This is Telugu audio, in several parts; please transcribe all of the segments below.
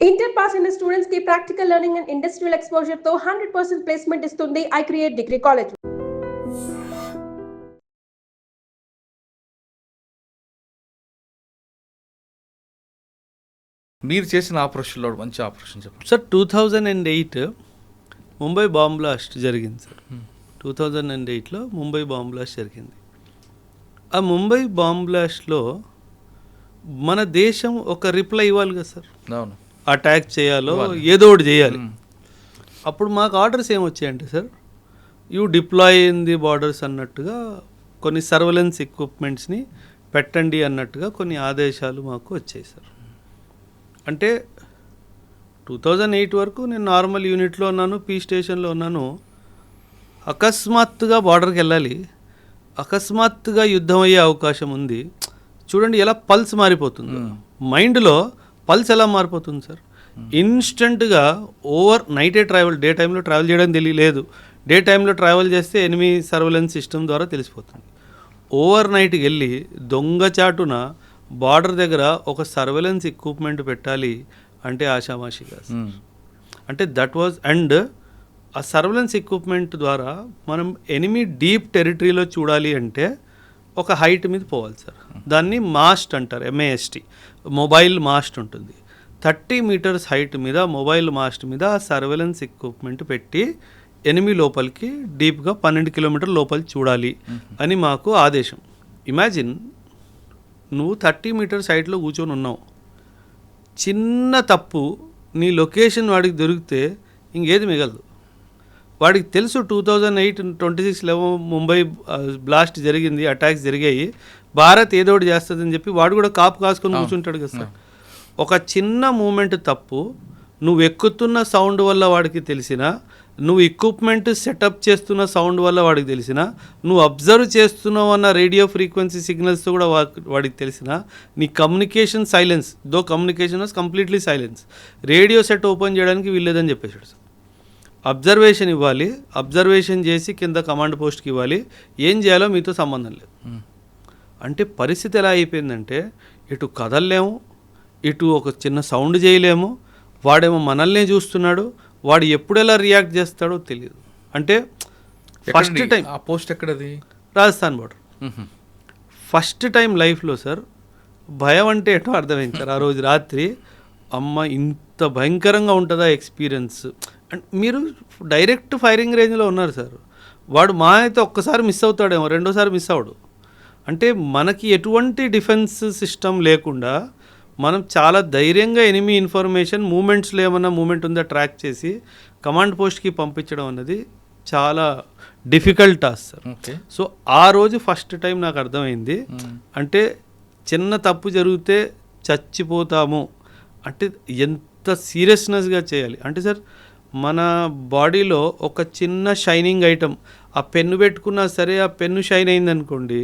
ఇంటర్ పాస్ అయిన స్టూడెంట్స్ కి practical learning and industrial exposure తో 100% ప్లేస్మెంట్ ఇస్తుంది ఐ క్రియేట్ డిగ్రీ కాలేజ్. మీరు చేసిన ఆపరేషన్లో మంచి ఆపరేషన్ చెప్పండి సార్. 2008 ముంబై బాంబ్ బ్లాస్ట్ జరిగింది సార్. 2008లో ముంబై బాంబ్ బ్లాస్ట్ జరిగింది. ఆ ముంబై బాంబ్ బ్లాస్ట్లో మన దేశం ఒక రిప్లై ఇవ్వాలి కదా సార్. అవును, అటాక్ చేయాలో ఏదో ఒకటి చేయాలి. అప్పుడు మాకు ఆర్డర్స్ ఏమొచ్చాయంటే sir, you deploy in the borders అన్నట్టుగా కొన్ని సర్వేలెన్స్ ఎక్విప్మెంట్స్ని పెట్టండి అన్నట్టుగా కొన్ని ఆదేశాలు మాకు వచ్చాయి సార్. అంటే 2008 వరకు నేను నార్మల్ యూనిట్లో ఉన్నాను, పీ స్టేషన్లో ఉన్నాను. అకస్మాత్తుగా బార్డర్కి వెళ్ళాలి, అకస్మాత్తుగా యుద్ధం అయ్యే అవకాశం ఉంది. చూడండి ఎలా పల్స్ మారిపోతుంది, మైండ్లో పల్స్ ఎలా మారిపోతుంది సార్. ఇన్స్టెంట్గా ఓవర్ నైటే ట్రావెల్, డే టైంలో ట్రావెల్ చేయడం తెలియలేదు. డే టైంలో ట్రావెల్ చేస్తే ఎనిమీ సర్వేలెన్స్ సిస్టమ్ ద్వారా తెలిసిపోతుంది. ఓవర్ నైట్కి వెళ్ళి దొంగచాటున బార్డర్ దగ్గర ఒక సర్వేలెన్స్ ఎక్విప్మెంట్ పెట్టాలి అంటే ఆషామాషి కాదు. అంటే దట్ వాజ్, అండ్ ఆ సర్వేలెన్స్ ఎక్విప్మెంట్ ద్వారా మనం ఎనిమీ డీప్ టెరిటరీలో చూడాలి అంటే ఒక హైట్ మీద పోవాలి సార్. దాన్ని మాస్ట్ అంటారు, MAST, మొబైల్ మాస్ట్ ఉంటుంది. 30 మీటర్స్ హైట్ మీద మొబైల్ మాస్ట్ మీద ఆ సర్వేలెన్స్ ఎక్విప్మెంట్ పెట్టి ఎనిమీ లోపలికి డీప్గా 12 కిలోమీటర్ లోపలికి చూడాలి అని మాకు ఆదేశం. ఇమాజిన్, నువ్వు 30 మీటర్స్ హైట్లో కూర్చొని ఉన్నావు, చిన్న తప్పు నీ లొకేషన్ వాడికి దొరికితే ఇంకేది మిగలదు. వాడికి తెలుసు 2008-26 ముంబై బ్లాస్ట్ జరిగింది, అటాక్స్ జరిగాయి, భారత్ ఏదో ఒకటి చేస్తుందని చెప్పి వాడు కూడా కాపు కాసుకొని కూర్చుంటాడు కదా సార్. ఒక చిన్న మూమెంట్ తప్పు నువ్వు ఎక్కుతున్న సౌండ్ వల్ల వాడికి తెలిసినా, నువ్వు ఎక్విప్మెంట్ సెటప్ చేస్తున్న సౌండ్ వల్ల వాడికి తెలిసిన, నువ్వు అబ్జర్వ్ చేస్తున్నావు అన్న రేడియో ఫ్రీక్వెన్సీ సిగ్నల్స్తో కూడా వాడికి తెలిసిన, నీ communication silence, though communication was completely silence, radio set open చేయడానికి వీల్లేదని చెప్పేసాడు సార్. అబ్జర్వేషన్ ఇవ్వాలి, అబ్జర్వేషన్ చేసి కింద కమాండ్ పోస్ట్కి ఇవ్వాలి, ఏం చేయాలో మీతో సంబంధం లేదు. అంటే పరిస్థితి ఎలా అయిపోయిందంటే, ఇటు కదలలేము, ఇటు ఒక చిన్న సౌండ్ చేయలేము, వాడేమో మనల్నే చూస్తున్నాడు, వాడు ఎప్పుడు ఎలా రియాక్ట్ చేస్తాడో తెలియదు. అంటే ఫస్ట్ టైం ఆ పోస్ట్ ఎక్కడది? రాజస్థాన్ బార్డర్. ఫస్ట్ టైం లైఫ్లో సార్ భయం అంటే ఏంటో అర్థమైంది సార్. ఆ రోజు రాత్రి అమ్మ ఇంత భయంకరంగా ఉంటుందా ఎక్స్పీరియన్స్. అండ్ మీరు డైరెక్ట్ ఫైరింగ్ రేంజ్లో ఉన్నారు సార్. వాడు మా అయితే ఒక్కసారి మిస్ అవుతాడేమో, రెండోసారి మిస్ అవడు. అంటే మనకి ఎటువంటి డిఫెన్స్ సిస్టమ్ లేకుండా మనం చాలా ధైర్యంగా ఎనిమీ ఇన్ఫర్మేషన్ మూమెంట్స్లో ఏమన్నా మూమెంట్ ఉందా ట్రాక్ చేసి కమాండ్ పోస్ట్కి పంపించడం అన్నది చాలా డిఫికల్ట్ టాస్క్ సార్. సో ఆ రోజు ఫస్ట్ టైం నాకు అర్థమైంది, అంటే చిన్న తప్పు జరిగితే చచ్చిపోతాము అంటే ఎంత సీరియస్నెస్గా చేయాలి. అంటే సార్ మన బాడీలో ఒక చిన్న షైనింగ్ ఐటమ్, ఆ పెన్ను పెట్టుకున్నా సరే ఆ పెన్ను షైన్ అయింది అనుకోండి,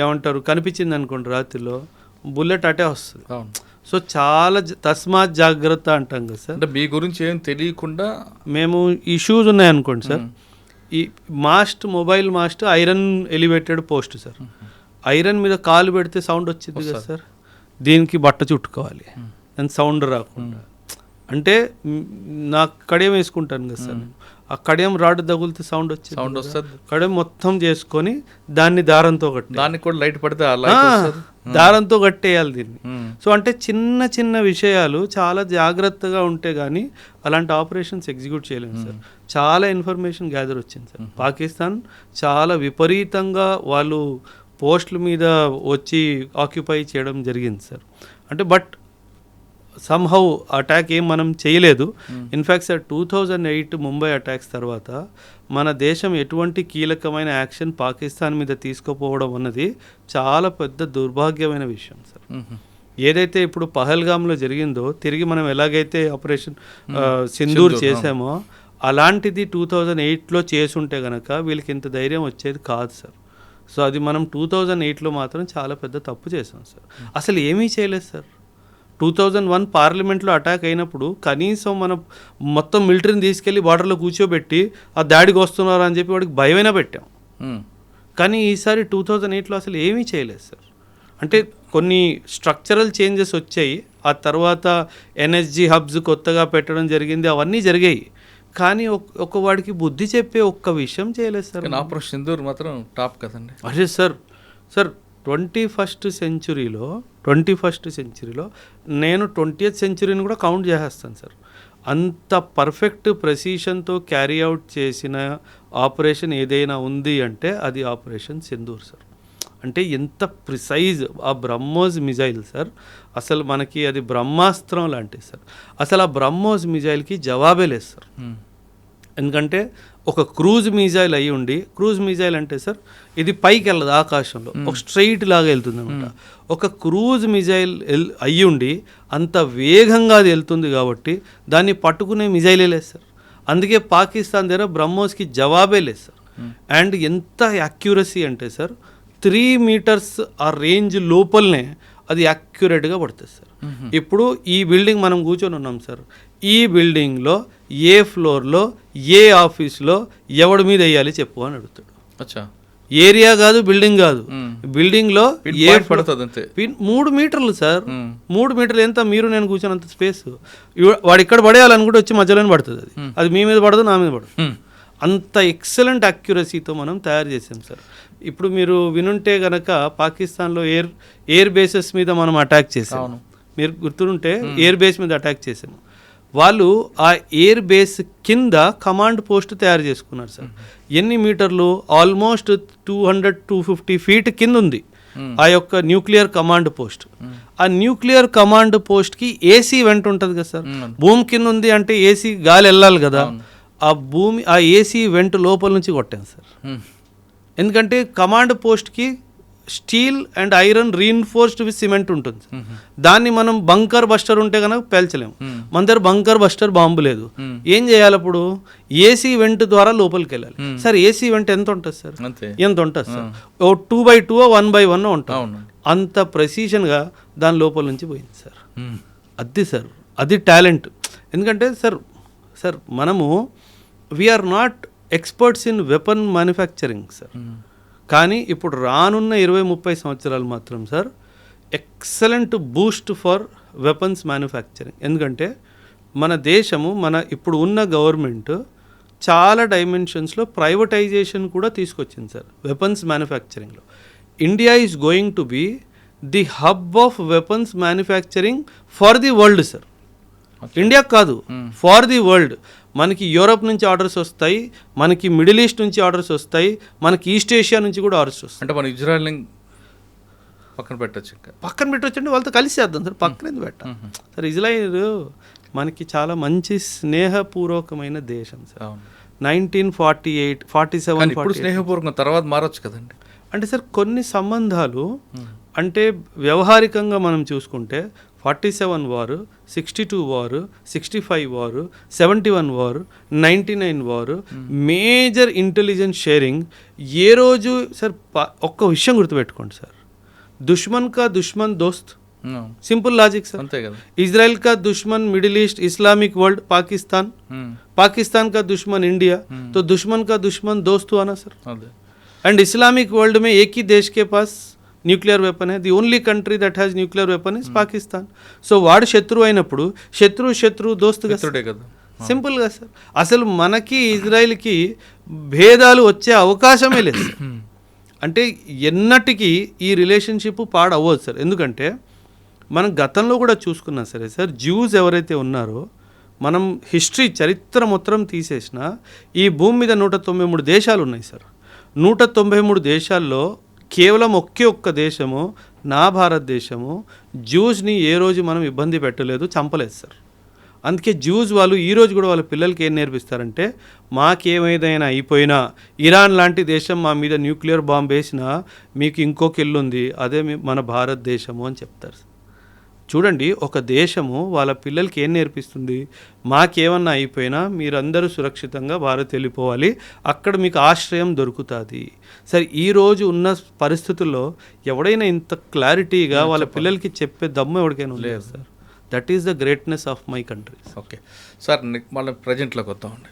ఏమంటారు కనిపించింది అనుకోండి రాత్రిలో, బుల్లెట్ అటే వస్తుంది. సో చాలా తస్మాత్ జాగ్రత్త అంటాం కదా సార్. అంటే మీ గురించి ఏం తెలియకుండా మేము ఈ షూస్ ఉన్నాయనుకోండి సార్, ఈ mast, mobile mast iron elevated post sir. Iron మీద కాలు పెడితే సౌండ్ వచ్చింది కదా సార్, దీనికి బట్ట చుట్టుకోవాలి అండ్ సౌండ్ రాకుండా. అంటే నాకు కడియం వేసుకుంటాను కదా సార్, ఆ కడియం రాడ్ తగులితే సౌండ్ వస్తుంది, కడియం మొత్తం చేసుకొని దాన్ని దారంతో కట్టి, దానికి కూడా లైట్ పడితే దారంతో కట్టేయాలి దీన్ని. సో అంటే చిన్న చిన్న విషయాలు చాలా జాగ్రత్తగా ఉంటే కానీ అలాంటి ఆపరేషన్స్ ఎగ్జిక్యూట్ చేయలేము సార్. చాలా ఇన్ఫర్మేషన్ గ్యాదర్ వచ్చింది సార్. పాకిస్తాన్ చాలా విపరీతంగా వాళ్ళు పోస్టుల మీద వచ్చి ఆక్యుపై చేయడం జరిగింది సార్. అంటే బట్ సమ్హౌ అటాక్ ఏం మనం చేయలేదు. ఇన్ఫ్యాక్ట్ సార్ 2008 ముంబై అటాక్స్ తర్వాత మన దేశం ఎటువంటి కీలకమైన యాక్షన్ పాకిస్తాన్ మీద తీసుకుపోవడం అన్నది చాలా పెద్ద దుర్భాగ్యమైన విషయం సార్. ఏదైతే ఇప్పుడు పహల్గామ్లో జరిగిందో, తిరిగి మనం ఎలాగైతే ఆపరేషన్ సింధూర్ చేసామో అలాంటిది 2008లో చేసుంటే కనుక వీళ్ళకి ఇంత ధైర్యం వచ్చేది కాదు సార్. సో అది మనం 2008లో మాత్రం చాలా పెద్ద తప్పు చేసాం సార్. అసలు ఏమీ చేయలేదు సార్. 2001 పార్లమెంట్లో అటాక్ అయినప్పుడు కనీసం మనం మొత్తం మిలిటరీని తీసుకెళ్ళి బార్డర్లో కూర్చోబెట్టి ఆ దాడికి వస్తున్నారు అని చెప్పి వాడికి భయమైనా పెట్టాం. కానీ ఈసారి 2008లో అసలు ఏమీ చేయలేదు సార్. అంటే కొన్ని స్ట్రక్చరల్ చేంజెస్ వచ్చాయి. ఆ తర్వాత ఎన్ఎస్జీ హబ్స్ కొత్తగా పెట్టడం జరిగింది, అవన్నీ జరిగాయి. కానీ ఒక వాడికి బుద్ధి చెప్పే ఒక్క విషయం చేయలేదు సార్. ఆపరేషన్ సింధూర్ మాత్రం టాప్ కదండి. అదే సార్ 21st సెంచురీలో నేను 20th సెంచురీని కూడా కౌంట్ చేసేస్తాను సార్. అంత పర్ఫెక్ట్ ప్రెసిషన్తో క్యారీ అవుట్ చేసిన ఆపరేషన్ ఏదైనా ఉంది అంటే అది ఆపరేషన్ సింధూర్ సార్. అంటే ఎంత ప్రిసైజ్ ఆ బ్రహ్మోస్ మిజైల్ సార్, అసలు మనకి అది బ్రహ్మాస్త్రం లాంటిది సార్. అసలు ఆ బ్రహ్మోస్ మిజైల్కి జవాబే లేదు సార్. ఎందుకంటే ఒక క్రూజ్ మిజైల్ అయ్యి ఉండి, క్రూజ్ మిజైల్ అంటే సార్ ఇది పైకి వెళ్ళదు ఆకాశంలో, ఒక స్ట్రైట్ లాగా వెళ్తుంది అనమాట. ఒక క్రూజ్ మిజైల్ అయ్యి ఉండి అంత వేగంగా అది వెళ్తుంది కాబట్టి దాన్ని పట్టుకునే మిజైలే లేదు సార్. అందుకే పాకిస్తాన్ దగ్గర బ్రహ్మోస్కి జవాబే లేదు సార్. అండ్ ఎంత యాక్యురసీ అంటే సార్ 3 మీటర్స్ ఆ రేంజ్ లోపలనే అది యాక్యురేట్గా పడుతుంది సార్. ఇప్పుడు ఈ బిల్డింగ్ మనం కూర్చొని ఉన్నాం సార్, ఈ బిల్డింగ్లో ఏ ఫ్లోర్లో ఏ ఆఫీస్లో ఎవడి మీద వేయాలి చెప్పు అని అడుగుతాడు. అచ్చా, ఏరియా కాదు, బిల్డింగ్ కాదు, బిల్డింగ్లో ఏ పడుతుంది అంతే. 3 మీటర్లు సార్, 3 మీటర్లు ఎంత మీరు నేను కూర్చొని స్పేస్. వాడు ఇక్కడ పడేయాలనుకుంటే వచ్చి మధ్యలోనే పడుతుంది. అది మీ మీద పడదు, నా మీద పడదు. అంత ఎక్సలెంట్ అక్యురసీతో మనం తయారు చేసాం సార్. ఇప్పుడు మీరు వినుంటే గనక పాకిస్తాన్లో ఎయిర్ బేసెస్ మీద మనం అటాక్ చేసాము. మీరు గుర్తుంటే ఎయిర్ బేస్ మీద అటాక్ చేసాము. వాళ్ళు ఆ ఎయిర్ బేస్ కింద కమాండ్ పోస్ట్ తయారు చేసుకున్నారు సార్. ఎన్ని మీటర్లు? ఆల్మోస్ట్ 200-250 ఫీట్ కింద ఉంది ఆ యొక్క న్యూక్లియర్ కమాండ్ పోస్ట్. ఆ న్యూక్లియర్ కమాండ్ పోస్ట్కి ఏసీ వెంట ఉంటుంది కదా సార్. భూమి కింద ఉంది అంటే ఏసీ గాలి వెళ్ళాలి కదా. ఆ ఏసీ వెంట లోపల నుంచి కొట్టాను సార్. ఎందుకంటే కమాండ్ పోస్ట్కి steel and iron reinforced with cement ఉంటుంది. దాన్ని మనం బంకర్ బస్టర్ ఉంటే కనుక పేల్చలేము. మన దగ్గర బంకర్ బస్టర్ బాంబు లేదు. ఏం చేయాలి అప్పుడు? ఏసీ వెంట్ ద్వారా లోపలికి వెళ్ళాలి సార్. ఏసీ వెంట్ ఎంత ఉంటుంది సార్? ఎంత ఉంటుంది సార్? 2x2 1x1 ఉంటుంది. అంత ప్రెసిషన్గా దాని లోపల నుంచి పోయింది సార్. అది సార్, అది టాలెంట్. ఎందుకంటే సార్ మనము we are not experts in weapon manufacturing sir. కానీ ఇప్పుడు రానున్న 20-30 సంవత్సరాలు మాత్రం sir excellent boost for weapons manufacturing. ఎందుకంటే మన దేశము, ఇప్పుడు ఉన్న గవర్నమెంట్ చాలా డైమెన్షన్స్లో ప్రైవేటైజేషన్ కూడా తీసుకొచ్చింది సార్ వెపన్స్ మ్యానుఫ్యాక్చరింగ్లో. India is going to be the hub of weapons manufacturing for the world sir. India కాదు, ఫార్ ది వరల్డ్. మనకి యూరోప్ నుంచి ఆర్డర్స్ వస్తాయి, మనకి మిడిల్ ఈస్ట్ నుంచి ఆర్డర్స్ వస్తాయి, మనకి ఈస్ట్ ఏషియా నుంచి కూడా ఆర్డర్స్ వస్తాయి. అంటే మన ఇజ్రాయెల్ పక్కన పెట్టచ్చు అంటే వాళ్ళతో కలిసి చేద్దాం సార్. పక్కన ఎందుకు పెట్టాం సార్? ఇజ్రాయిల్ మనకి చాలా మంచి స్నేహపూర్వకమైన దేశం సార్. 1947 స్నేహపూర్వకం తర్వాత మారచ్చు కదండి. అంటే సార్ కొన్ని సంబంధాలు అంటే వ్యవహారికంగా మనం చూసుకుంటే 47 వారు, 62 వారు, 65 వారు, 71 వారు, 99 వారు, మేజర్ ఇంటెలిజెన్స్ షేరింగ్. ఏ రోజు సార్ ఒక్క విషయం గుర్తుపెట్టుకోండి సార్, దుష్మన్ కా దుష్మన్ దోస్త్. సింపుల్ లాజిక్ సార్, అంతే కదా. ఇజ్రాయెల్ కా దుష్మన్ middle east, Islamic world Pakistan, Pakistan का दुश्मन इंडिया, तो दुश्मन का दुश्मन दोस्त हुआ ना सर. एंड इस्लामिक वर्ल्ड में एक ही देश के पास nuclear weapon. The only country that has nuclear weapon is Pakistan. So వాడు శత్రువు అయినప్పుడు శత్రువు దోస్తుగా కదా. సింపుల్గా సార్. అసలు మనకి ఇజ్రాయిల్కి భేదాలు వచ్చే అవకాశమే లేదు సార్. అంటే ఎన్నటికీ ఈ రిలేషన్షిప్ పాడవ్వదు సార్. ఎందుకంటే మనం గతంలో కూడా చూసుకున్నా సరే సార్, జ్యూస్ ఎవరైతే ఉన్నారో మనం చరిత్ర మొత్తం తీసేసినా ఈ భూమి మీద 193 దేశాలు ఉన్నాయి సార్. 193 దేశాల్లో కేవలం ఒక్క దేశము, నా భారతదేశము, జ్యూస్ని ఏ రోజు మనం ఇబ్బంది పెట్టలేదు, చంపలేదు సార్. అందుకే జ్యూస్ వాళ్ళు ఈరోజు కూడా వాళ్ళ పిల్లలకి ఏం నేర్పిస్తారంటే, మాకేమైనా అయిపోయినా ఇరాన్ లాంటి దేశం మా మీద న్యూక్లియర్ బాంబు వేసినా మీకు ఇంకొక ఇల్లు ఉంది, అదే మన భారతదేశము అని చెప్తారు. చూడండి, ఒక దేశము వాళ్ళ పిల్లలకి ఏం నేర్పిస్తుంది? మాకేమన్నా అయిపోయినా మీరందరూ సురక్షితంగా భారత్ వెళ్ళిపోవాలి, అక్కడ మీకు ఆశ్రయం దొరుకుతుంది. సరే, ఈరోజు ఉన్న పరిస్థితుల్లో ఎవడైనా ఇంత క్లారిటీగా వాళ్ళ పిల్లలకి చెప్పే దమ్ము ఎవరికైనా లేదు sir. That is the greatness of my country. Okay sir, మళ్ళీ ప్రజెంట్లోకి వద్దామండి.